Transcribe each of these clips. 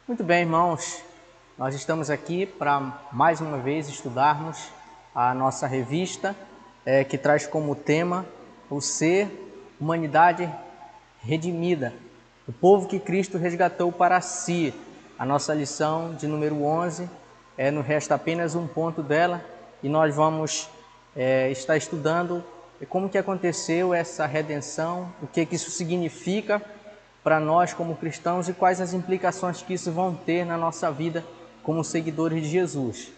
Muito bem, irmãos, nós estamos aqui para mais uma vez estudarmos a nossa revista que traz como tema o ser, humanidade redimida, o povo que Cristo resgatou para si. A nossa lição de número 11, nos resta apenas um ponto dela e nós vamos estar estudando como que aconteceu essa redenção, o que isso significa para nós como cristãos e quais as implicações que isso vão ter na nossa vida como seguidores de Jesus.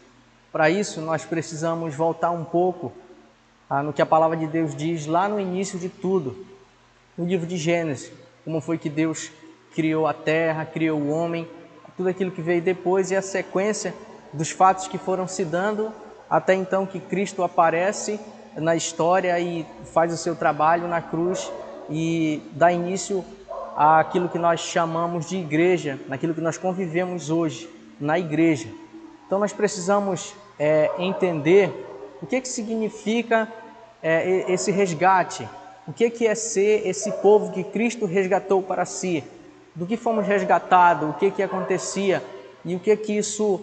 Para isso, nós precisamos voltar um pouco no que a palavra de Deus diz lá no início de tudo, no livro de Gênesis, como foi que Deus criou a terra, criou o homem, tudo aquilo que veio depois e a sequência dos fatos que foram se dando até então que Cristo aparece na história e faz o seu trabalho na cruz e dá início àquilo que nós chamamos de igreja, naquilo que nós convivemos hoje, na igreja. Então nós precisamos entender o que significa esse resgate, o que é ser esse povo que Cristo resgatou para si, do que fomos resgatados, o que acontecia e o que isso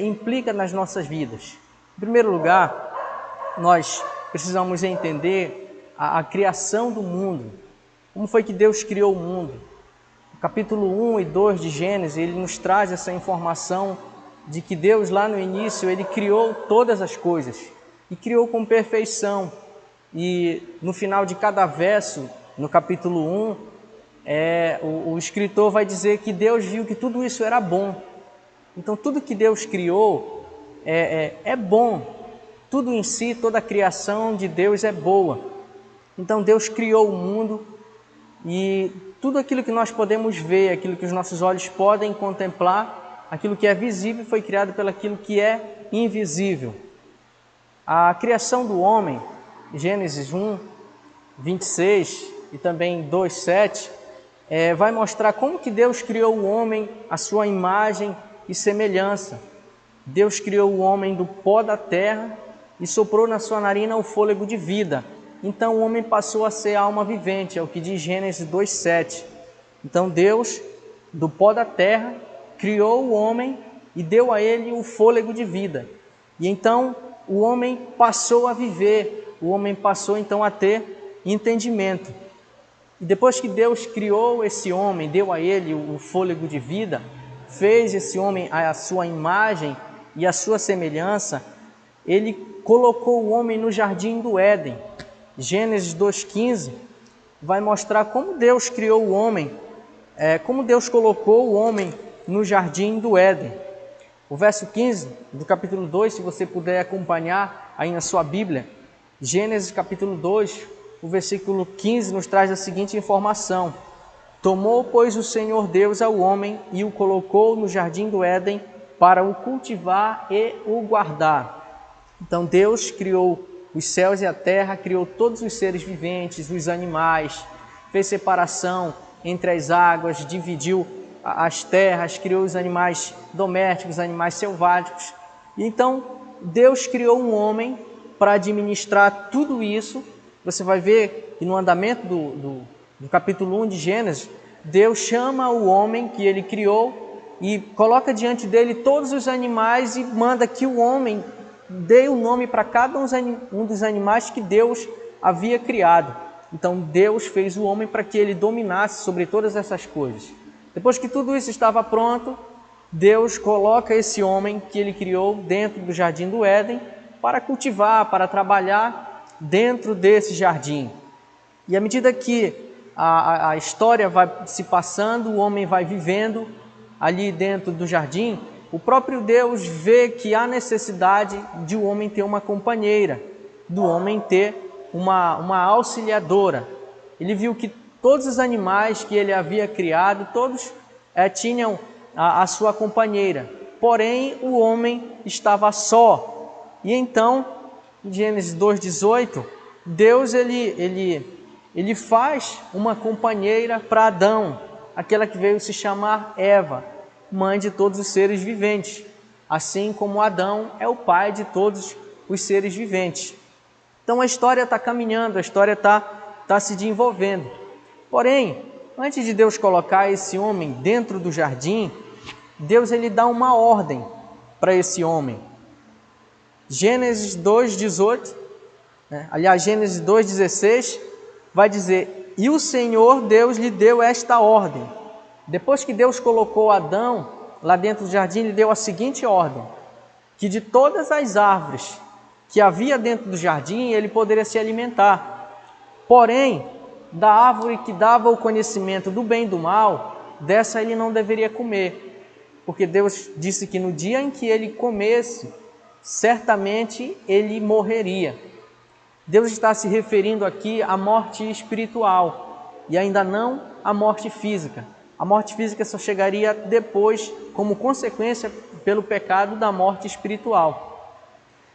implica nas nossas vidas. Em primeiro lugar, nós precisamos entender a criação do mundo. Como foi que Deus criou o mundo? No capítulo 1 e 2 de Gênesis, ele nos traz essa informação de que Deus lá no início, ele criou todas as coisas e criou com perfeição. E no final de cada verso, no capítulo 1, o escritor vai dizer que Deus viu que tudo isso era bom. Então tudo que Deus criou é bom. Tudo em si, toda a criação de Deus é boa. Então Deus criou o mundo e tudo aquilo que nós podemos ver, aquilo que os nossos olhos podem contemplar, aquilo que é visível foi criado pelo aquilo que é invisível. A criação do homem, Gênesis 1, 26 e também 2, 7, vai mostrar como que Deus criou o homem à sua imagem e semelhança. Deus criou o homem do pó da terra e soprou na sua narina o fôlego de vida. Então o homem passou a ser alma vivente, é o que diz Gênesis 2, 7. Então Deus, do pó da terra, criou o homem e deu a ele o fôlego de vida. E então o homem passou a viver, o homem passou então a ter entendimento. E depois que Deus criou esse homem, deu a ele o fôlego de vida, fez esse homem à sua imagem e à sua semelhança, ele colocou o homem no jardim do Éden. Gênesis 2,15 vai mostrar como Deus criou o homem, como Deus colocou o homem no jardim do Éden. O verso 15 do capítulo 2, se você puder acompanhar aí na sua Bíblia, Gênesis capítulo 2, o versículo 15 nos traz a seguinte informação: tomou, pois, o Senhor Deus ao homem e o colocou no jardim do Éden para o cultivar e o guardar. Então Deus criou os céus e a terra, criou todos os seres viventes, os animais, fez separação entre as águas, dividiu as terras, criou os animais domésticos, os animais selváticos. E então Deus criou um homem para administrar tudo isso. Você vai ver que no andamento do capítulo 1 de Gênesis, Deus chama o homem que ele criou e coloca diante dele todos os animais e manda que o homem dê o nome para cada um dos animais que Deus havia criado. Então Deus fez o homem para que ele dominasse sobre todas essas coisas. Depois que tudo isso estava pronto, Deus coloca esse homem que ele criou dentro do jardim do Éden para cultivar, para trabalhar dentro desse jardim. E à medida que a história vai se passando, o homem vai vivendo ali dentro do jardim, o próprio Deus vê que há necessidade de o homem ter uma companheira, do homem ter uma auxiliadora. Ele viu que todos os animais que ele havia criado, todos tinham a sua companheira, porém o homem estava só. E então, em Gênesis 2,18, Deus ele faz uma companheira para Adão, aquela que veio se chamar Eva, mãe de todos os seres viventes, assim como Adão é o pai de todos os seres viventes. Então a história está caminhando, a história está se desenvolvendo. Porém, antes de Deus colocar esse homem dentro do jardim, Deus ele dá uma ordem para esse homem. Gênesis 2:18, aliás, Gênesis 2:16, vai dizer: e o Senhor Deus lhe deu esta ordem. Depois que Deus colocou Adão lá dentro do jardim, ele deu a seguinte ordem: que de todas as árvores que havia dentro do jardim, ele poderia se alimentar. Porém, da árvore que dava o conhecimento do bem e do mal, dessa ele não deveria comer, porque Deus disse que no dia em que ele comesse, certamente ele morreria. Deus está se referindo aqui à morte espiritual e ainda não à morte física. A morte física só chegaria depois, como consequência pelo pecado da morte espiritual.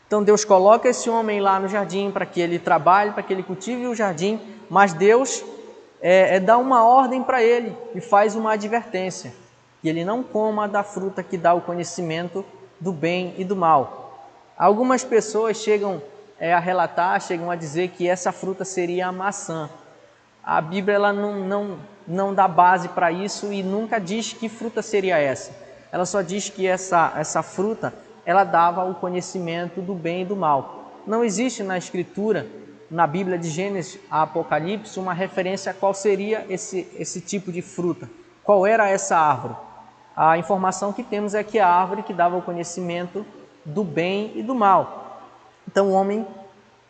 Então Deus coloca esse homem lá no jardim para que ele trabalhe, para que ele cultive o jardim, mas Deus dá uma ordem para ele e faz uma advertência, que ele não coma da fruta que dá o conhecimento do bem e do mal. Algumas pessoas chegam a relatar, chegam a dizer que essa fruta seria a maçã. A Bíblia ela não dá base para isso e nunca diz que fruta seria essa. Ela só diz que essa fruta ela dava o conhecimento do bem e do mal. Não existe na Escritura, na Bíblia de Gênesis a Apocalipse, uma referência a qual seria esse tipo de fruta. Qual era essa árvore? A informação que temos é que a árvore que dava o conhecimento do bem e do mal. Então o homem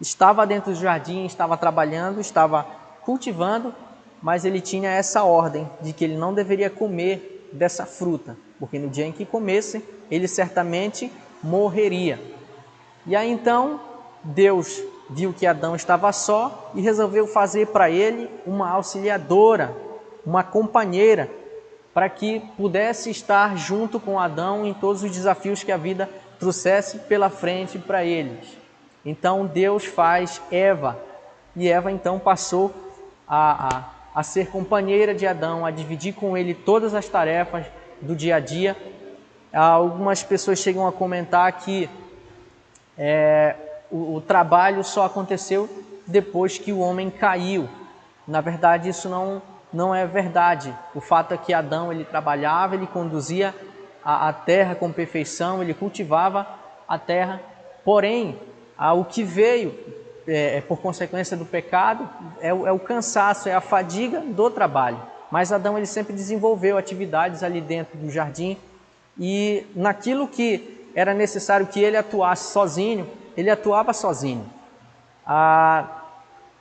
estava dentro do jardim, estava trabalhando, estava cultivando, mas ele tinha essa ordem de que ele não deveria comer dessa fruta, porque no dia em que comesse, ele certamente morreria. E aí então Deus viu que Adão estava só e resolveu fazer para ele uma auxiliadora, uma companheira, para que pudesse estar junto com Adão em todos os desafios que a vida trouxesse pela frente para eles. Então Deus faz Eva, e Eva então passou a ser companheira de Adão, a dividir com ele todas as tarefas do dia a dia. Algumas pessoas chegam a comentar que o trabalho só aconteceu depois que o homem caiu. Na verdade, isso não é verdade. O fato é que Adão ele trabalhava, ele conduzia a terra com perfeição, ele cultivava a terra, porém, o que veio por consequência do pecado é o cansaço, é a fadiga do trabalho. Mas Adão ele sempre desenvolveu atividades ali dentro do jardim e naquilo que era necessário que ele atuasse sozinho, ele atuava sozinho.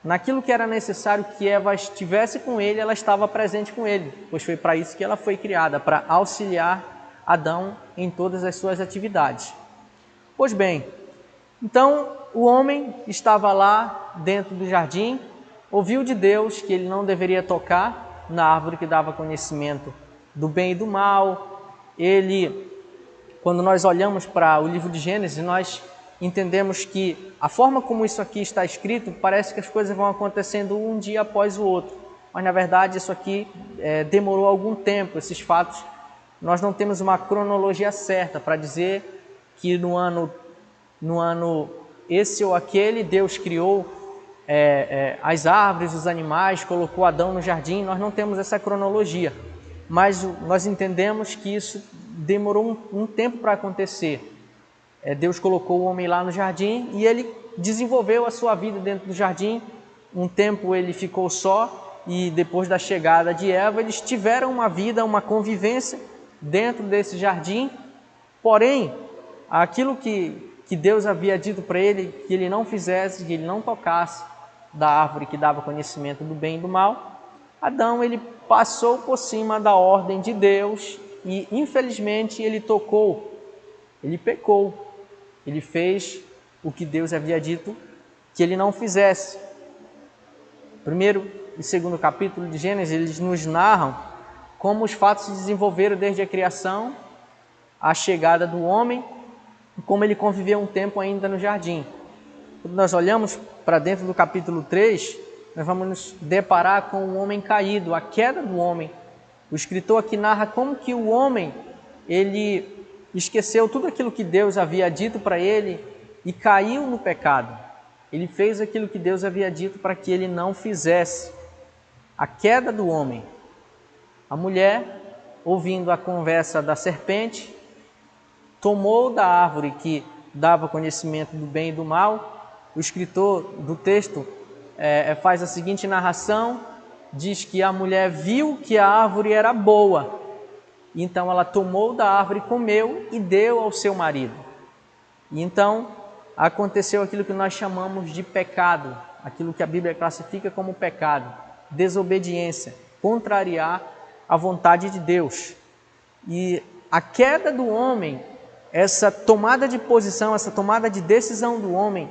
Naquilo que era necessário que Eva estivesse com ele, ela estava presente com ele, pois foi para isso que ela foi criada, para auxiliar Adão em todas as suas atividades. Pois bem, então o homem estava lá dentro do jardim, ouviu de Deus que ele não deveria tocar na árvore que dava conhecimento do bem e do mal. Quando nós olhamos para o livro de Gênesis, nós entendemos que a forma como isso aqui está escrito, parece que as coisas vão acontecendo um dia após o outro. Mas, na verdade, isso aqui demorou algum tempo, esses fatos. Nós não temos uma cronologia certa para dizer que no ano esse ou aquele, Deus criou as árvores, os animais, colocou Adão no jardim. Nós não temos essa cronologia, mas nós entendemos que isso demorou um tempo para acontecer. Deus colocou o homem lá no jardim e ele desenvolveu a sua vida dentro do jardim. Um tempo ele ficou só e depois da chegada de Eva, eles tiveram uma vida, uma convivência dentro desse jardim. Porém, aquilo que Deus havia dito para ele, que ele não fizesse, que ele não tocasse da árvore que dava conhecimento do bem e do mal, Adão ele passou por cima da ordem de Deus e infelizmente ele tocou, ele pecou. Ele fez o que Deus havia dito que ele não fizesse. Primeiro e segundo capítulo de Gênesis, eles nos narram como os fatos se desenvolveram desde a criação, a chegada do homem, e como ele conviveu um tempo ainda no jardim. Quando nós olhamos para dentro do capítulo 3, nós vamos nos deparar com o homem caído, a queda do homem. O escritor aqui narra como que o homem, ele esqueceu tudo aquilo que Deus havia dito para ele e caiu no pecado. Ele fez aquilo que Deus havia dito para que ele não fizesse. A queda do homem. A mulher, ouvindo a conversa da serpente, tomou da árvore que dava conhecimento do bem e do mal. O escritor do texto faz a seguinte narração, diz que a mulher viu que a árvore era boa, então ela tomou da árvore, comeu e deu ao seu marido. E então aconteceu aquilo que nós chamamos de pecado, aquilo que a Bíblia classifica como pecado, desobediência, contrariar a vontade de Deus. E a queda do homem, essa tomada de posição, essa tomada de decisão do homem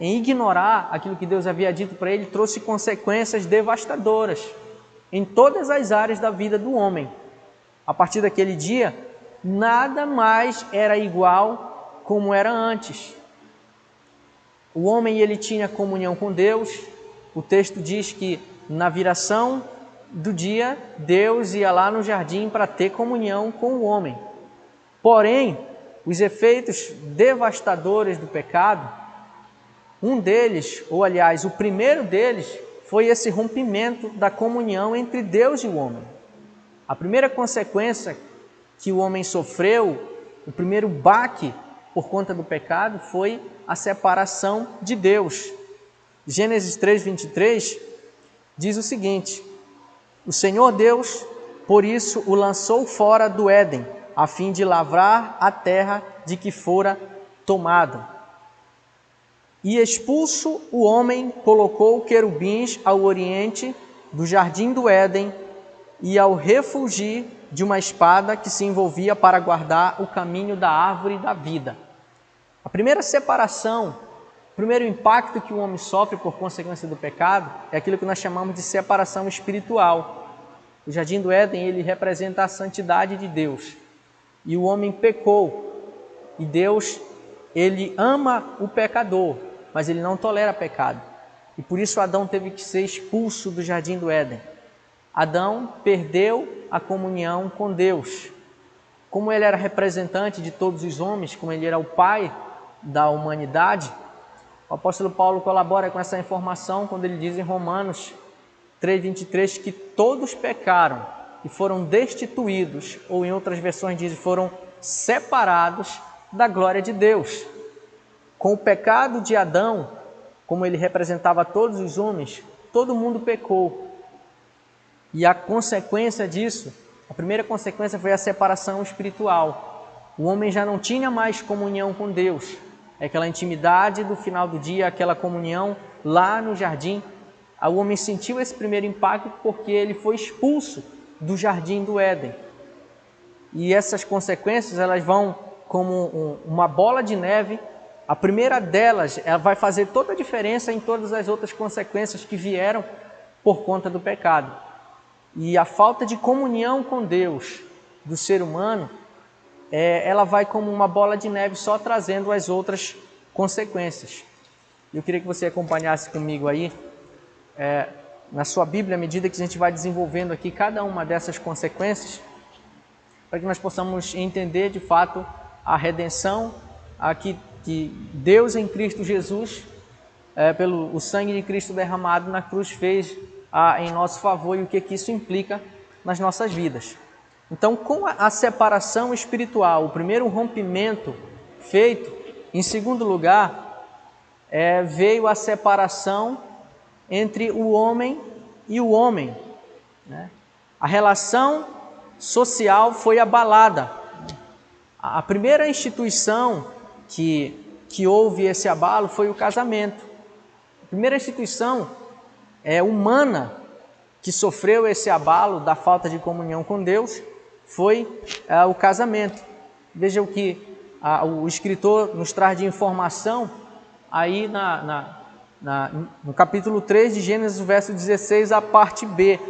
em ignorar aquilo que Deus havia dito para ele, trouxe consequências devastadoras em todas as áreas da vida do homem. A partir daquele dia, nada mais era igual como era antes. O homem, ele tinha comunhão com Deus. O texto diz que na viração do dia, Deus ia lá no jardim para ter comunhão com o homem. Porém, os efeitos devastadores do pecado, um deles, ou aliás, o primeiro deles, foi esse rompimento da comunhão entre Deus e o homem. A primeira consequência que o homem sofreu, o primeiro baque por conta do pecado, foi a separação de Deus. Gênesis 3:23 diz o seguinte: o Senhor Deus, por isso, o lançou fora do Éden, a fim de lavrar a terra de que fora tomado. E expulso o homem, colocou querubins ao oriente do jardim do Éden e ao refugir de uma espada que se envolvia para guardar o caminho da árvore da vida. A primeira separação, o primeiro impacto que o homem sofre por consequência do pecado é aquilo que nós chamamos de separação espiritual. O jardim do Éden, ele representa a santidade de Deus. E o homem pecou. E Deus, ele ama o pecador, mas ele não tolera pecado. E por isso Adão teve que ser expulso do jardim do Éden. Adão perdeu a comunhão com Deus. Como ele era representante de todos os homens, como ele era o pai da humanidade, o apóstolo Paulo colabora com essa informação quando ele diz em Romanos 3:23 que todos pecaram e foram destituídos, ou em outras versões diz, foram separados da glória de Deus. Com o pecado de Adão, como ele representava todos os homens, todo mundo pecou. E a consequência disso, a primeira consequência foi a separação espiritual. O homem já não tinha mais comunhão com Deus. Aquela intimidade do final do dia, aquela comunhão lá no jardim. O homem sentiu esse primeiro impacto porque ele foi expulso do jardim do Éden. E essas consequências, elas vão como uma bola de neve. A primeira delas, ela vai fazer toda a diferença em todas as outras consequências que vieram por conta do pecado. E a falta de comunhão com Deus do ser humano, ela vai como uma bola de neve só trazendo as outras consequências. Eu queria que você acompanhasse comigo aí, na sua Bíblia, à medida que a gente vai desenvolvendo aqui cada uma dessas consequências, para que nós possamos entender de fato a redenção, que Deus em Cristo Jesus, pelo o sangue de Cristo derramado na cruz, fez em nosso favor e o que isso implica nas nossas vidas. Então, com a separação espiritual, o primeiro rompimento feito, em segundo lugar, veio a separação entre o homem e o homem, né? A relação social foi abalada. A primeira instituição que houve esse abalo foi o casamento. A primeira instituição humana que sofreu esse abalo da falta de comunhão com Deus foi o casamento. Veja o que o escritor nos traz de informação aí no capítulo 3 de Gênesis, verso 16, a parte B.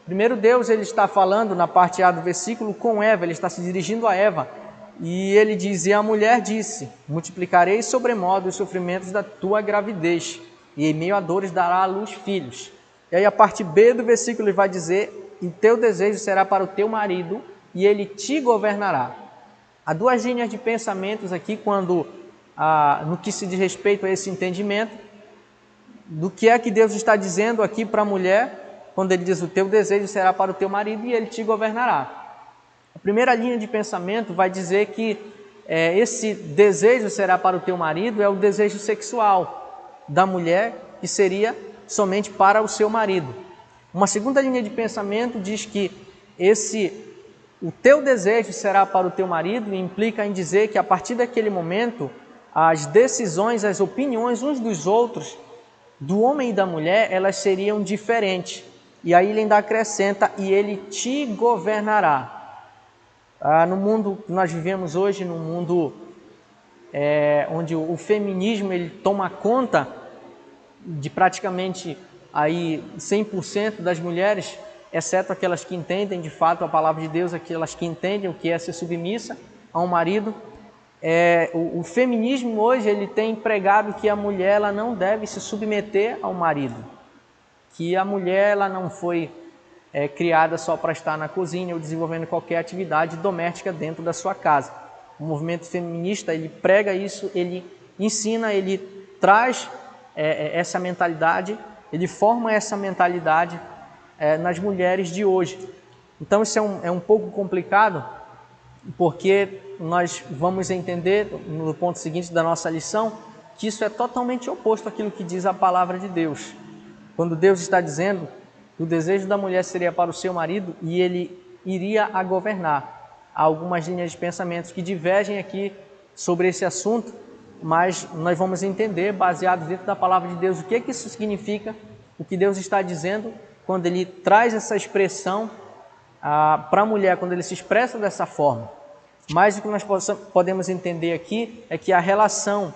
Primeiro Deus, ele está falando na parte A do versículo com Eva, ele está se dirigindo a Eva. E ele diz: e a mulher disse: multiplicarei sobremodo os sofrimentos da tua gravidez, e em meio a dores dará à luz filhos. E aí a parte B do versículo ele vai dizer: e teu desejo será para o teu marido, e ele te governará. Há duas linhas de pensamentos aqui no que se diz respeito a esse entendimento, do que é que Deus está dizendo aqui para a mulher, quando ele diz: o teu desejo será para o teu marido, e ele te governará. primeira linha de pensamento vai dizer que esse desejo será para o teu marido, é o desejo sexual da mulher, que seria somente para o seu marido. Uma segunda linha de pensamento diz que o teu desejo será para o teu marido, e implica em dizer que a partir daquele momento as decisões, as opiniões uns dos outros, do homem e da mulher, elas seriam diferentes. E aí ele ainda acrescenta: e ele te governará. No mundo que nós vivemos hoje, no mundo onde o feminismo ele toma conta de praticamente aí 100% das mulheres, exceto aquelas que entendem de fato a palavra de Deus, aquelas que entendem o que é ser submissa a um marido. O feminismo hoje ele tem pregado que a mulher ela não deve se submeter ao marido, que a mulher ela não foi criada só para estar na cozinha ou desenvolvendo qualquer atividade doméstica dentro da sua casa. O movimento feminista ele prega isso, ele ensina, ele traz essa mentalidade, ele forma essa mentalidade nas mulheres de hoje. Então isso é um pouco complicado, porque nós vamos entender no ponto seguinte da nossa lição que isso é totalmente oposto àquilo que diz a palavra de Deus. Quando Deus está dizendo que o desejo da mulher seria para o seu marido e ele iria a governar. Há algumas linhas de pensamentos que divergem aqui sobre esse assunto, mas nós vamos entender, baseado dentro da palavra de Deus, o que isso significa, o que Deus está dizendo quando ele traz essa expressão para a mulher, quando ele se expressa dessa forma. Mas o que nós podemos entender aqui é que a relação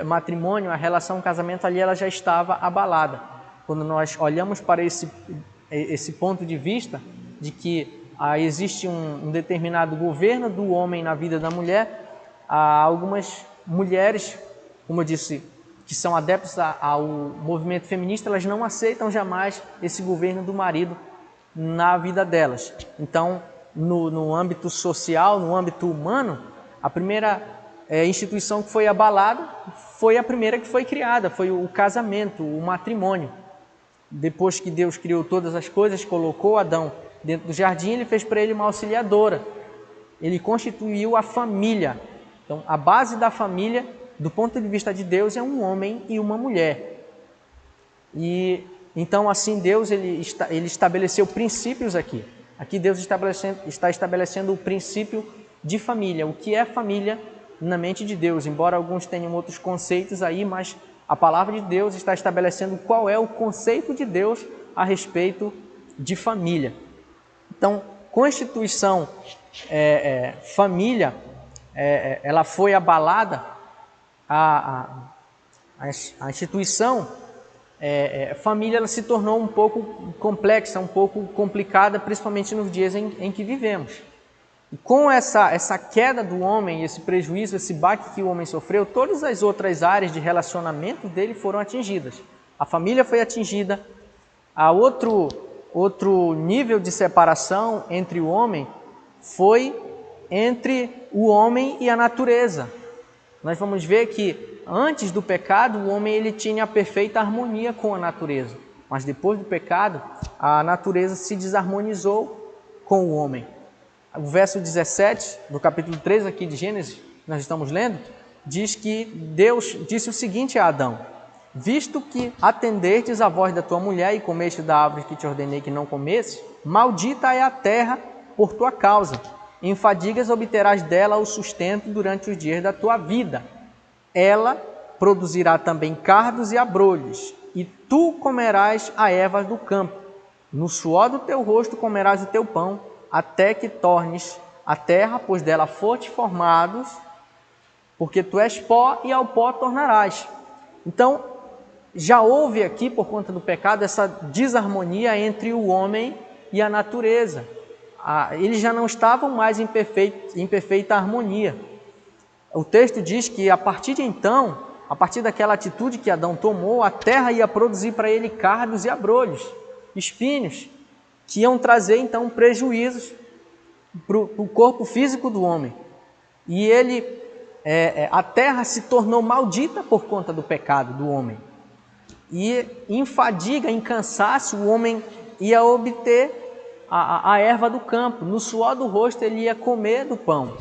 matrimônio, a relação casamento ali, ela já estava abalada. Quando nós olhamos para esse ponto de vista de que existe um determinado governo do homem na vida da mulher, algumas mulheres, como eu disse, que são adeptas ao movimento feminista, elas não aceitam jamais esse governo do marido na vida delas. Então, no âmbito social, no âmbito humano, a primeira instituição que foi abalada foi a primeira que foi criada, foi o casamento, o matrimônio. Depois que Deus criou todas as coisas, colocou Adão dentro do jardim, ele fez para ele uma auxiliadora. Ele constituiu a família. Então, a base da família, do ponto de vista de Deus, é um homem e uma mulher. E então, assim, Deus ele estabeleceu princípios aqui. Aqui Deus está estabelecendo o princípio de família. O que é família na mente de Deus? Embora alguns tenham outros conceitos aí, mas a palavra de Deus está estabelecendo qual é o conceito de Deus a respeito de família. Então, constituição família, ela foi abalada, a instituição família ela se tornou um pouco complexa, um pouco complicada, principalmente nos dias em que vivemos. E com essa queda do homem, esse prejuízo, esse baque que o homem sofreu, todas as outras áreas de relacionamento dele foram atingidas. A família foi atingida, a outro nível de separação entre o homem foi entre o homem e a natureza. Nós vamos ver que antes do pecado, o homem ele tinha a perfeita harmonia com a natureza. Mas depois do pecado, a natureza se desarmonizou com o homem. O verso 17, do capítulo 3 aqui de Gênesis, nós estamos lendo, diz que Deus disse o seguinte a Adão: visto que atendestes a voz da tua mulher e comeste da árvore que te ordenei que não comesses, maldita é a terra por tua causa. Em fadigas obterás dela o sustento durante os dias da tua vida. Ela produzirá também cardos e abrolhos, e tu comerás a ervas do campo. No suor do teu rosto comerás o teu pão, até que tornes a terra, pois dela foste formados, porque tu és pó e ao pó tornarás. Então, já houve aqui, por conta do pecado, essa desarmonia entre o homem e a natureza. Eles já não estavam mais em perfeita harmonia. O texto diz que a partir de então, a partir daquela atitude que Adão tomou, a terra ia produzir para ele cardos e abrolhos, espinhos, que iam trazer então prejuízos para o corpo físico do homem. E a terra se tornou maldita por conta do pecado do homem. E em fadiga, em cansaço, o homem ia obter a erva do campo, no suor do rosto ele ia comer do pão.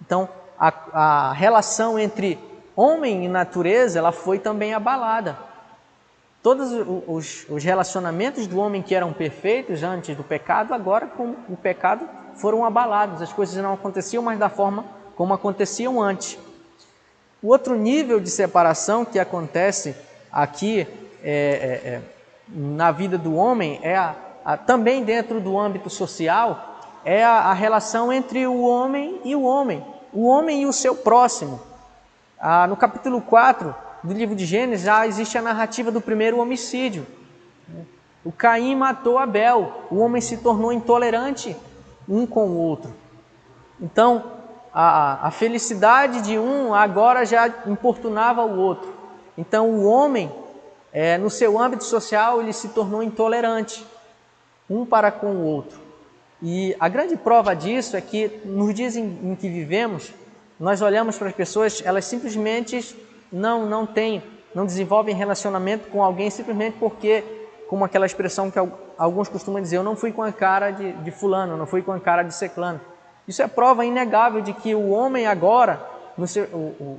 Então, a relação entre homem e natureza, ela foi também abalada. Todos os relacionamentos do homem que eram perfeitos antes do pecado, agora com o pecado foram abalados. As coisas não aconteciam mais da forma como aconteciam antes. O outro nível de separação que acontece aqui na vida do homem, também dentro do âmbito social, é a relação entre o homem e o seu próximo. No capítulo 4 do livro de Gênesis já existe a narrativa do primeiro homicídio. O Caim matou Abel, o homem se tornou intolerante um com o outro. Então, a felicidade de um agora já importunava o outro. Então, o homem, no seu âmbito social, ele se tornou intolerante um para com o outro. E a grande prova disso é que nos dias em que vivemos, nós olhamos para as pessoas, elas simplesmente não desenvolvem relacionamento com alguém simplesmente porque, como aquela expressão que alguns costumam dizer, eu não fui com a cara de fulano, eu não fui com a cara de ciclano. Isso é prova inegável de que o homem agora,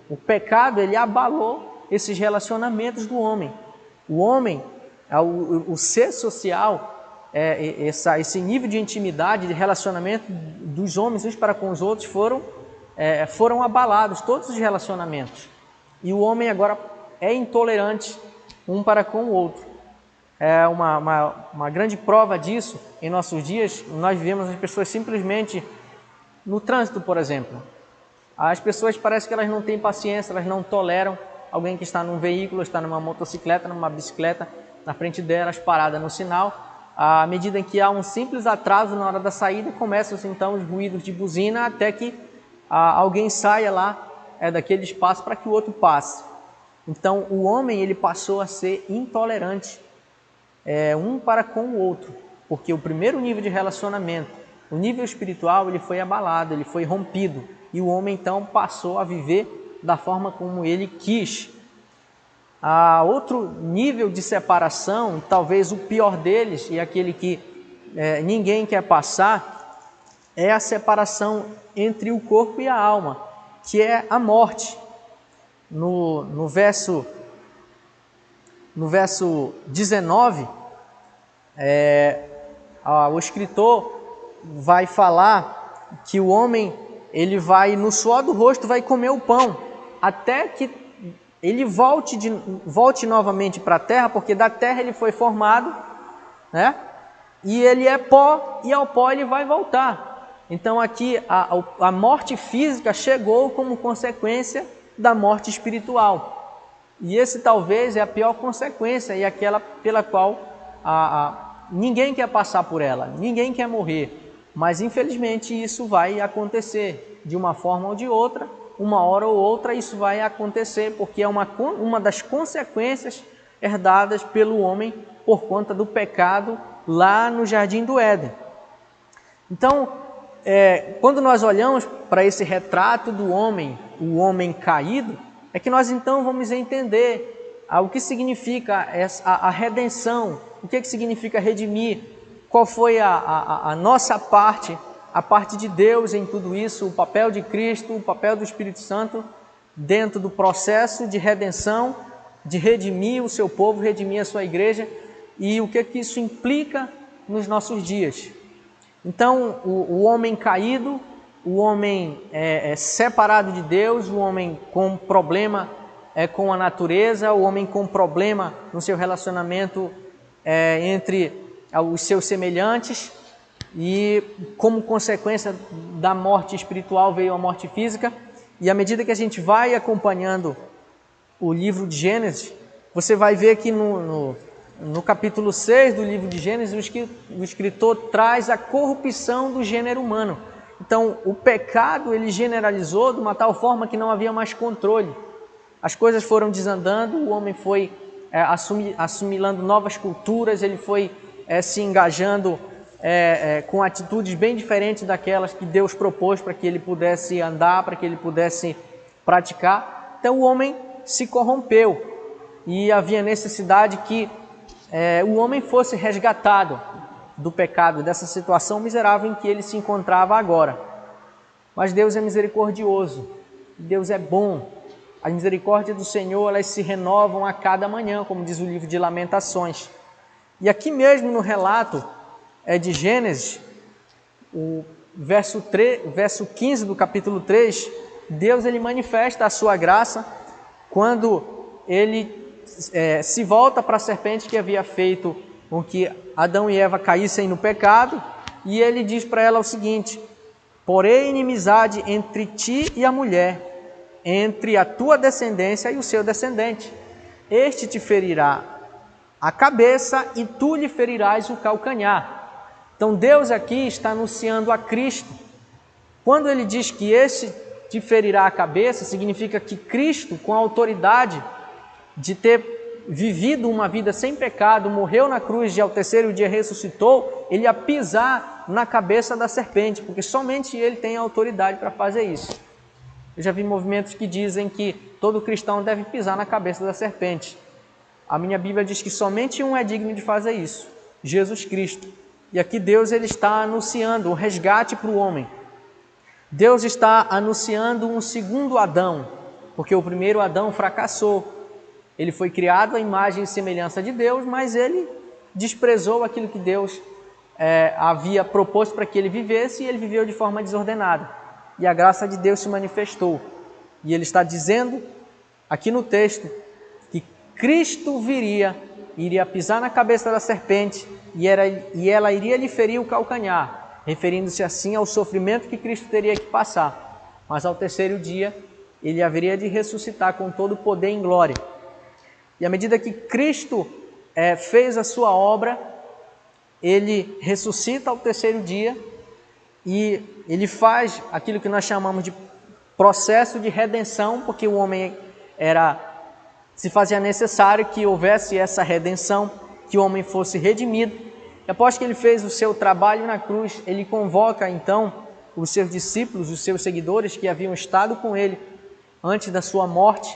o pecado, ele abalou esses relacionamentos do homem. O homem, o ser social, esse nível de intimidade, de relacionamento dos homens uns para com os outros foram abalados, todos os relacionamentos. E o homem agora é intolerante um para com o outro. É uma grande prova disso em nossos dias. Nós vivemos as pessoas simplesmente no trânsito, por exemplo. As pessoas parecem que elas não têm paciência, elas não toleram alguém que está num veículo, está numa motocicleta, numa bicicleta, na frente delas, parada no sinal. À medida em que há um simples atraso na hora da saída, começam então os ruídos de buzina até que alguém saia lá daquele espaço para que o outro passe. Então, o homem ele passou a ser intolerante um para com o outro, porque o primeiro nível de relacionamento, o nível espiritual, ele foi abalado, ele foi rompido, e o homem então passou a viver da forma como ele quis. Outro nível de separação, talvez o pior deles, e aquele que ninguém quer passar, é a separação entre o corpo e a alma, que é a morte. No verso 19, o escritor vai falar que o homem, ele vai no suor do rosto, vai comer o pão, até que ele volte novamente para a terra, porque da terra ele foi formado, né? E ele é pó, e ao pó ele vai voltar. Então aqui a morte física chegou como consequência da morte espiritual. E esse talvez é a pior consequência e aquela pela qual ninguém quer passar por ela, ninguém quer morrer. Mas infelizmente isso vai acontecer de uma forma ou de outra, uma hora ou outra isso vai acontecer, porque é uma das consequências herdadas pelo homem por conta do pecado lá no Jardim do Éden. Então, quando nós olhamos para esse retrato do homem, o homem caído, é que nós então vamos entender o que significa a redenção, o que significa redimir, qual foi a nossa parte, a parte de Deus em tudo isso, o papel de Cristo, o papel do Espírito Santo dentro do processo de redenção, de redimir o seu povo, redimir a sua igreja e o que isso implica nos nossos dias. Então, o homem caído, o homem separado de Deus, o homem com problema com a natureza, o homem com problema no seu relacionamento entre os seus semelhantes, e como consequência da morte espiritual veio a morte física. E à medida que a gente vai acompanhando o livro de Gênesis, você vai ver que no capítulo 6 do livro de Gênesis, o escritor traz a corrupção do gênero humano. Então, o pecado ele generalizou de uma tal forma que não havia mais controle. As coisas foram desandando, o homem foi assimilando novas culturas, ele foi se engajando com atitudes bem diferentes daquelas que Deus propôs para que ele pudesse andar, para que ele pudesse praticar. Então, o homem se corrompeu e havia necessidade que o homem fosse resgatado. do pecado, dessa situação miserável em que ele se encontrava agora. Mas Deus é misericordioso, Deus é bom. A misericórdia do Senhor, elas se renovam a cada manhã, como diz o livro de Lamentações. E aqui mesmo no relato de Gênesis, o verso 15 do capítulo 3, Deus ele manifesta a sua graça quando ele se volta para a serpente que havia feito com que Adão e Eva caíssem no pecado, e ele diz para ela o seguinte: porém inimizade entre ti e a mulher, entre a tua descendência e o seu descendente. Este te ferirá a cabeça e tu lhe ferirás o calcanhar. Então Deus aqui está anunciando a Cristo. Quando ele diz que este te ferirá a cabeça, significa que Cristo, com a autoridade de ter vivido uma vida sem pecado, morreu na cruz e ao terceiro dia ressuscitou, ele ia pisar na cabeça da serpente, porque somente ele tem a autoridade para fazer isso. Eu já vi movimentos que dizem que todo cristão deve pisar na cabeça da serpente. A minha Bíblia diz que somente um é digno de fazer isso, Jesus Cristo. E aqui Deus ele está anunciando o resgate para o homem. Deus está anunciando um segundo Adão, porque o primeiro Adão fracassou. Ele foi criado à imagem e semelhança de Deus, mas ele desprezou aquilo que Deus havia proposto para que ele vivesse, e ele viveu de forma desordenada. E a graça de Deus se manifestou. E ele está dizendo aqui no texto que Cristo iria pisar na cabeça da serpente e ela iria lhe ferir o calcanhar, referindo-se assim ao sofrimento que Cristo teria que passar. Mas ao terceiro dia, ele haveria de ressuscitar com todo o poder em glória. E à medida que Cristo fez a sua obra, ele ressuscita ao terceiro dia e ele faz aquilo que nós chamamos de processo de redenção, porque o homem se fazia necessário que houvesse essa redenção, que o homem fosse redimido. E após que ele fez o seu trabalho na cruz, ele convoca então os seus discípulos, os seus seguidores que haviam estado com ele antes da sua morte,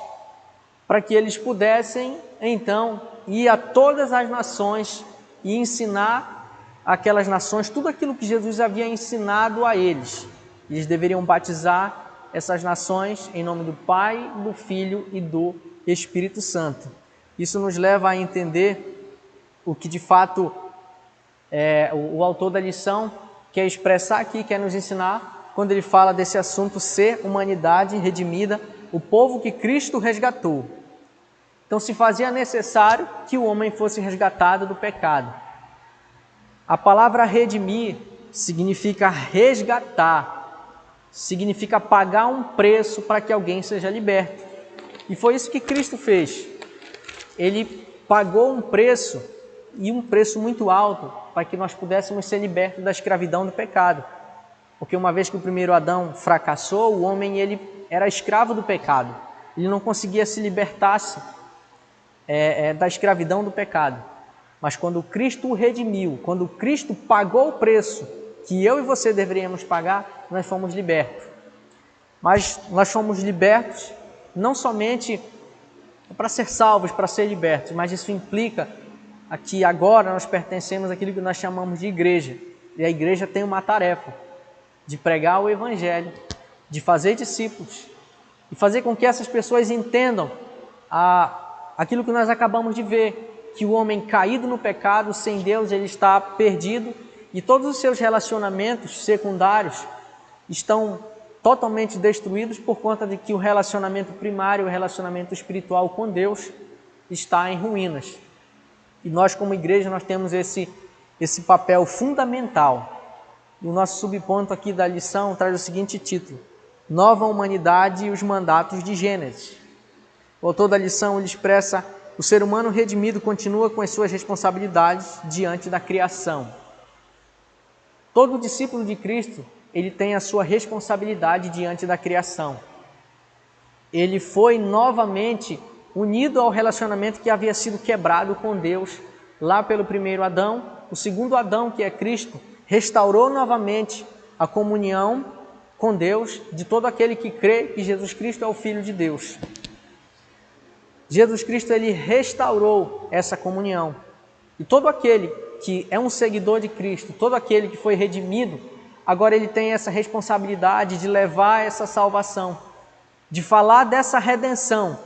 para que eles pudessem então ir a todas as nações e ensinar aquelas nações tudo aquilo que Jesus havia ensinado a eles. Eles deveriam batizar essas nações em nome do Pai, do Filho e do Espírito Santo. Isso nos leva a entender o que de fato o autor da lição quer expressar aqui, quer nos ensinar, quando ele fala desse assunto ser humanidade redimida, o povo que Cristo resgatou. Então se fazia necessário que o homem fosse resgatado do pecado. A palavra redimir significa resgatar, significa pagar um preço para que alguém seja liberto. E foi isso que Cristo fez. Ele pagou um preço, e um preço muito alto, para que nós pudéssemos ser libertos da escravidão do pecado. Porque uma vez que o primeiro Adão fracassou, o homem ele era escravo do pecado. Ele não conseguia se libertar-se da escravidão do pecado. Mas quando Cristo o redimiu, quando Cristo pagou o preço que eu e você deveríamos pagar, nós fomos libertos. Mas nós fomos libertos não somente para ser salvos, para ser libertos, mas isso implica que agora nós pertencemos àquilo que nós chamamos de igreja. E a igreja tem uma tarefa de pregar o Evangelho, de fazer discípulos e fazer com que essas pessoas entendam aquilo que nós acabamos de ver, que o homem caído no pecado, sem Deus, ele está perdido e todos os seus relacionamentos secundários estão totalmente destruídos por conta de que o relacionamento primário, o relacionamento espiritual com Deus, está em ruínas. E nós, como igreja, nós temos esse papel fundamental. E o nosso subponto aqui da lição traz o seguinte título: Nova Humanidade e os Mandatos de Gênesis. O autor da lição ele expressa: o ser humano redimido continua com as suas responsabilidades diante da criação. Todo discípulo de Cristo, ele tem a sua responsabilidade diante da criação. Ele foi novamente unido ao relacionamento que havia sido quebrado com Deus lá pelo primeiro Adão. O segundo Adão, que é Cristo, restaurou novamente a comunhão com Deus de todo aquele que crê que Jesus Cristo é o Filho de Deus. Jesus Cristo ele restaurou essa comunhão. E todo aquele que é um seguidor de Cristo, todo aquele que foi redimido, agora ele tem essa responsabilidade de levar essa salvação, de falar dessa redenção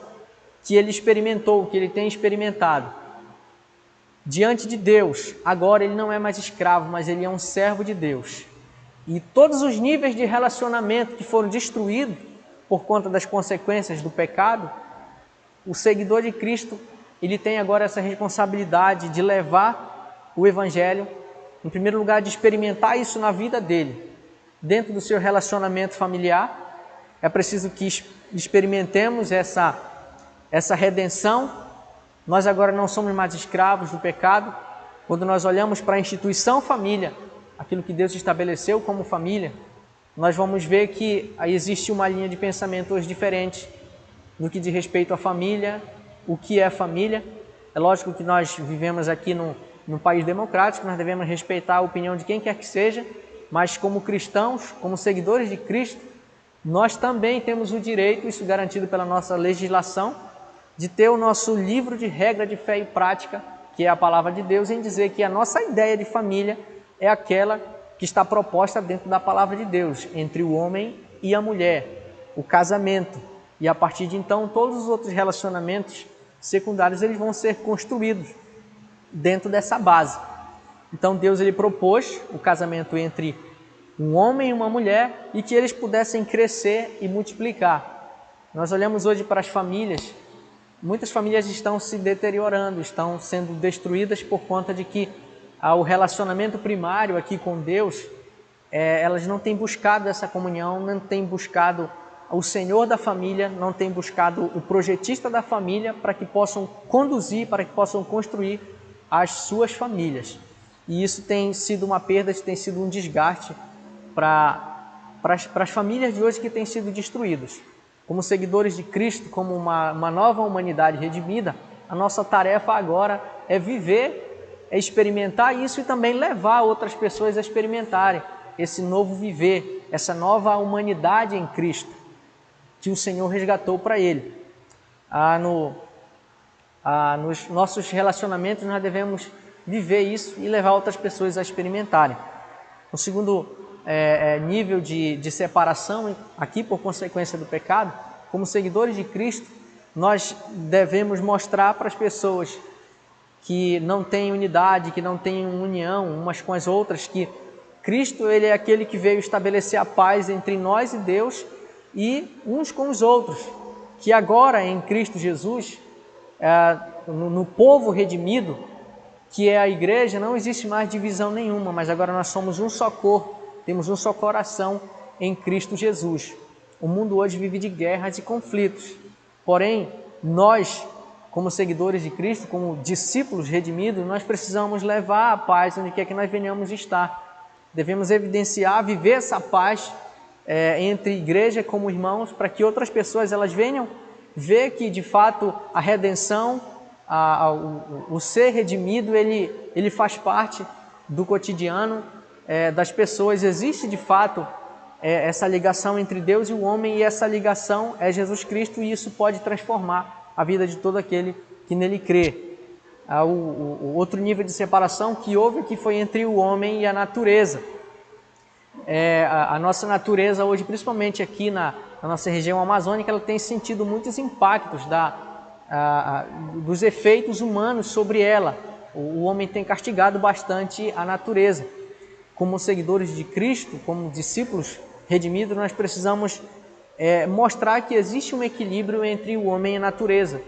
que ele experimentou, que ele tem experimentado. Diante de Deus, agora ele não é mais escravo, mas ele é um servo de Deus. E todos os níveis de relacionamento que foram destruídos por conta das consequências do pecado, o seguidor de Cristo, ele tem agora essa responsabilidade de levar o Evangelho, em primeiro lugar, de experimentar isso na vida dele, dentro do seu relacionamento familiar. É preciso que experimentemos essa redenção. Nós agora não somos mais escravos do pecado. Quando nós olhamos para a instituição família, aquilo que Deus estabeleceu como família, nós vamos ver que existe uma linha de pensamento hoje diferente no que diz respeito à família, o que é família. É lógico que nós vivemos aqui num país democrático, nós devemos respeitar a opinião de quem quer que seja, mas como cristãos, como seguidores de Cristo, nós também temos o direito, isso garantido pela nossa legislação, de ter o nosso livro de regra de fé e prática, que é a palavra de Deus, em dizer que a nossa ideia de família é aquela que está proposta dentro da palavra de Deus, entre o homem e a mulher, o casamento. E a partir de então, todos os outros relacionamentos secundários eles vão ser construídos dentro dessa base. Então Deus ele propôs o casamento entre um homem e uma mulher e que eles pudessem crescer e multiplicar. Nós olhamos hoje para as famílias, muitas famílias estão se deteriorando, estão sendo destruídas por conta de que o relacionamento primário aqui com Deus, elas não têm buscado essa comunhão, não têm buscado o Senhor da família, não têm buscado o projetista da família para que possam conduzir, para que possam construir as suas famílias. E isso tem sido uma perda, isso tem sido um desgaste para as famílias de hoje que têm sido destruídas. Como seguidores de Cristo, como uma nova humanidade redimida, a nossa tarefa agora é viver, é experimentar isso e também levar outras pessoas a experimentarem esse novo viver, essa nova humanidade em Cristo, que o Senhor resgatou para ele. Nos nossos relacionamentos nós devemos viver isso e levar outras pessoas a experimentarem. O segundo nível de separação, aqui por consequência do pecado, como seguidores de Cristo, nós devemos mostrar para as pessoas que não têm unidade, que não têm união umas com as outras, que Cristo ele é aquele que veio estabelecer a paz entre nós e Deus e uns com os outros, que agora em Cristo Jesus, no povo redimido, que é a igreja, não existe mais divisão nenhuma, mas agora nós somos um só corpo, temos um só coração em Cristo Jesus. O mundo hoje vive de guerras e conflitos, porém nós, como seguidores de Cristo, como discípulos redimidos, nós precisamos levar a paz onde quer que nós venhamos estar. Devemos evidenciar, viver essa paz entre igreja como irmãos, para que outras pessoas elas venham ver que de fato a redenção, o ser redimido, ele faz parte do cotidiano das pessoas. Existe de fato essa ligação entre Deus e o homem, e essa ligação é Jesus Cristo, e isso pode transformar a vida de todo aquele que nele crê. O outro nível de separação que houve aqui foi entre o homem e a natureza. A nossa natureza hoje, principalmente aqui na nossa região amazônica, ela tem sentido muitos impactos dos efeitos humanos sobre ela. O homem tem castigado bastante a natureza. Como seguidores de Cristo, como discípulos redimidos, nós precisamos mostrar que existe um equilíbrio entre o homem e a natureza.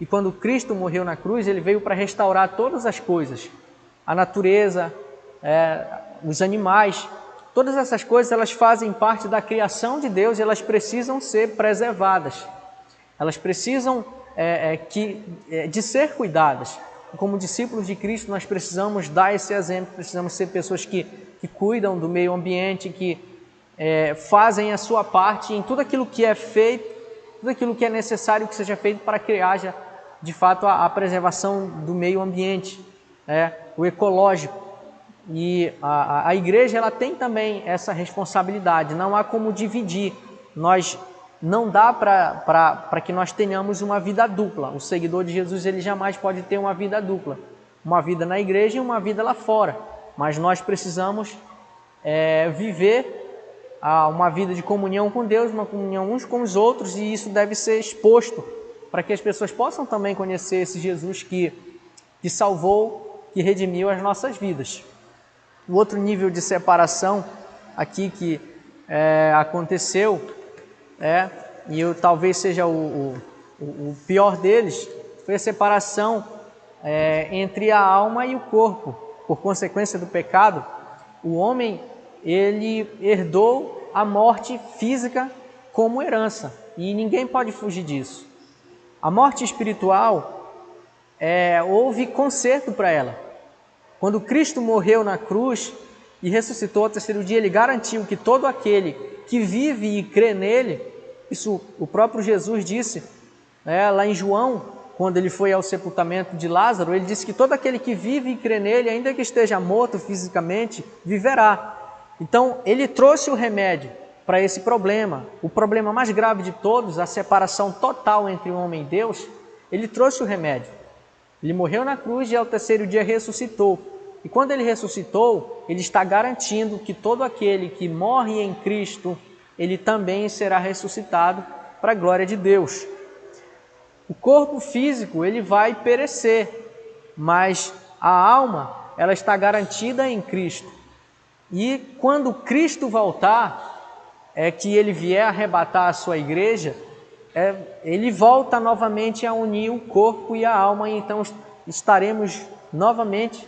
E quando Cristo morreu na cruz, ele veio para restaurar todas as coisas. A natureza, os animais, todas essas coisas elas fazem parte da criação de Deus e elas precisam ser preservadas. Elas precisam de ser cuidadas. Como discípulos de Cristo, nós precisamos dar esse exemplo, precisamos ser pessoas que cuidam do meio ambiente, que fazem a sua parte em tudo aquilo que é feito, tudo aquilo que é necessário que seja feito para que haja, de fato, a preservação do meio ambiente, o ecológico. E a igreja ela tem também essa responsabilidade, não há como dividir. Não dá para que nós tenhamos uma vida dupla. O seguidor de Jesus ele jamais pode ter uma vida dupla. uma vida na igreja e uma vida lá fora. Mas nós precisamos viver uma vida de comunhão com Deus, uma comunhão uns com os outros, e isso deve ser exposto para que as pessoas possam também conhecer esse Jesus que salvou, que redimiu as nossas vidas. O outro nível de separação aqui que aconteceu, e talvez seja o pior deles, foi a separação entre a alma e o corpo. Por consequência do pecado, o homem ele herdou a morte física como herança, e ninguém pode fugir disso. A morte espiritual, houve conserto para ela. Quando Cristo morreu na cruz e ressuscitou ao terceiro dia, ele garantiu que todo aquele que vive e crê nele, isso o próprio Jesus disse, lá em João, quando ele foi ao sepultamento de Lázaro, ele disse que todo aquele que vive e crê nele, ainda que esteja morto fisicamente, viverá. Então, ele trouxe o remédio para esse problema, o problema mais grave de todos, a separação total entre o homem e Deus. Ele trouxe o remédio. Ele morreu na cruz e ao terceiro dia ressuscitou. E quando ele ressuscitou, ele está garantindo que todo aquele que morre em Cristo, ele também será ressuscitado para a glória de Deus. O corpo físico, ele vai perecer, mas a alma, ela está garantida em Cristo. E quando Cristo voltar, que ele vier arrebatar a sua igreja, ele volta novamente a unir o corpo e a alma, e então estaremos novamente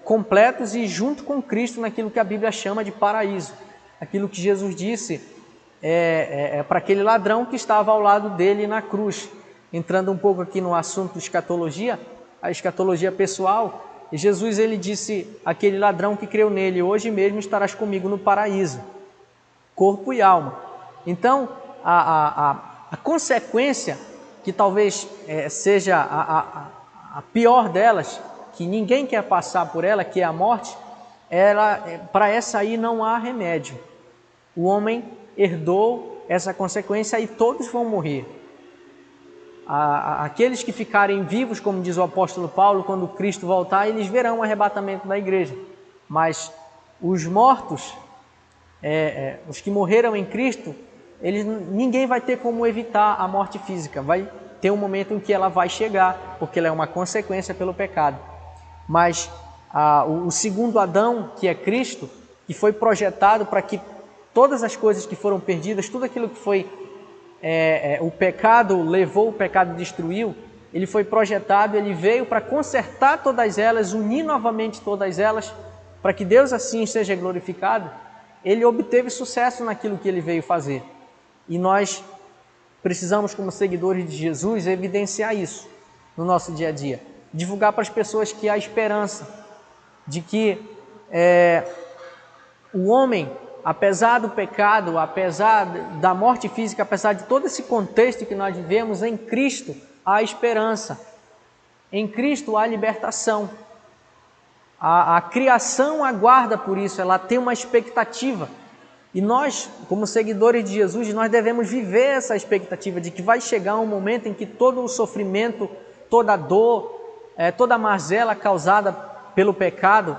completos e junto com Cristo naquilo que a Bíblia chama de paraíso. Aquilo que Jesus disse para aquele ladrão que estava ao lado dele na cruz. Entrando um pouco aqui no assunto de escatologia, a escatologia pessoal, Jesus ele disse àquele ladrão que creu nele: hoje mesmo estarás comigo no paraíso, corpo e alma. Então, a consequência, que talvez seja a pior delas, que ninguém quer passar por ela, que é a morte, para essa aí não há remédio. O homem herdou essa consequência e todos vão morrer. Aqueles que ficarem vivos, como diz o apóstolo Paulo, quando Cristo voltar, eles verão o arrebatamento da igreja. Mas os mortos, os que morreram em Cristo, ninguém vai ter como evitar a morte física. Vai ter um momento em que ela vai chegar, porque ela é uma consequência pelo pecado. Mas o segundo Adão, que é Cristo, que foi projetado para que todas as coisas que foram perdidas, tudo aquilo que foi o pecado levou, o pecado destruiu, ele foi projetado, ele veio para consertar todas elas, unir novamente todas elas, para que Deus assim seja glorificado. Ele obteve sucesso naquilo que ele veio fazer. E nós precisamos, como seguidores de Jesus, evidenciar isso no nosso dia a dia. Divulgar para as pessoas que há esperança, de que o homem, apesar do pecado, apesar da morte física, apesar de todo esse contexto que nós vivemos, em Cristo há esperança. Em Cristo há libertação. A criação aguarda por isso, ela tem uma expectativa. E nós, como seguidores de Jesus, nós devemos viver essa expectativa de que vai chegar um momento em que todo o sofrimento, toda a dor, toda a mazela causada pelo pecado,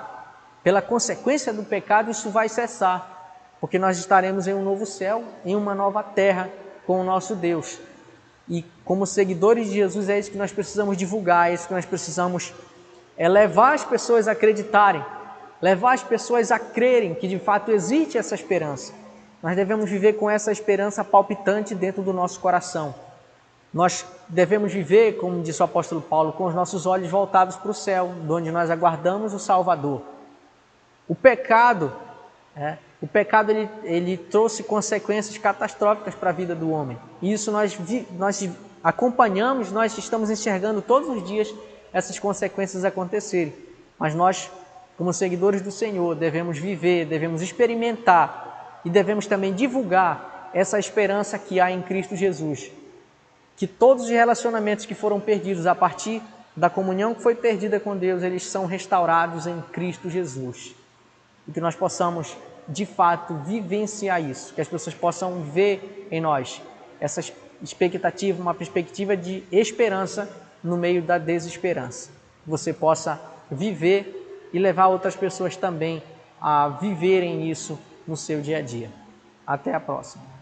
pela consequência do pecado, isso vai cessar. Porque nós estaremos em um novo céu, em uma nova terra com o nosso Deus. E como seguidores de Jesus é isso que nós precisamos divulgar, é isso que nós precisamos levar as pessoas a acreditarem, levar as pessoas a crerem que de fato existe essa esperança. Nós devemos viver com essa esperança palpitante dentro do nosso coração. Nós devemos viver, como disse o apóstolo Paulo, com os nossos olhos voltados para o céu, de onde nós aguardamos o Salvador. O pecado ele trouxe consequências catastróficas para a vida do homem. E isso nós acompanhamos, nós estamos enxergando todos os dias essas consequências acontecerem. Mas nós, como seguidores do Senhor, devemos viver, devemos experimentar e devemos também divulgar essa esperança que há em Cristo Jesus. Que todos os relacionamentos que foram perdidos a partir da comunhão que foi perdida com Deus, eles são restaurados em Cristo Jesus. E que nós possamos, de fato, vivenciar isso, que as pessoas possam ver em nós essa expectativa, uma perspectiva de esperança no meio da desesperança. você possa viver e levar outras pessoas também a viverem isso no seu dia a dia. Até a próxima.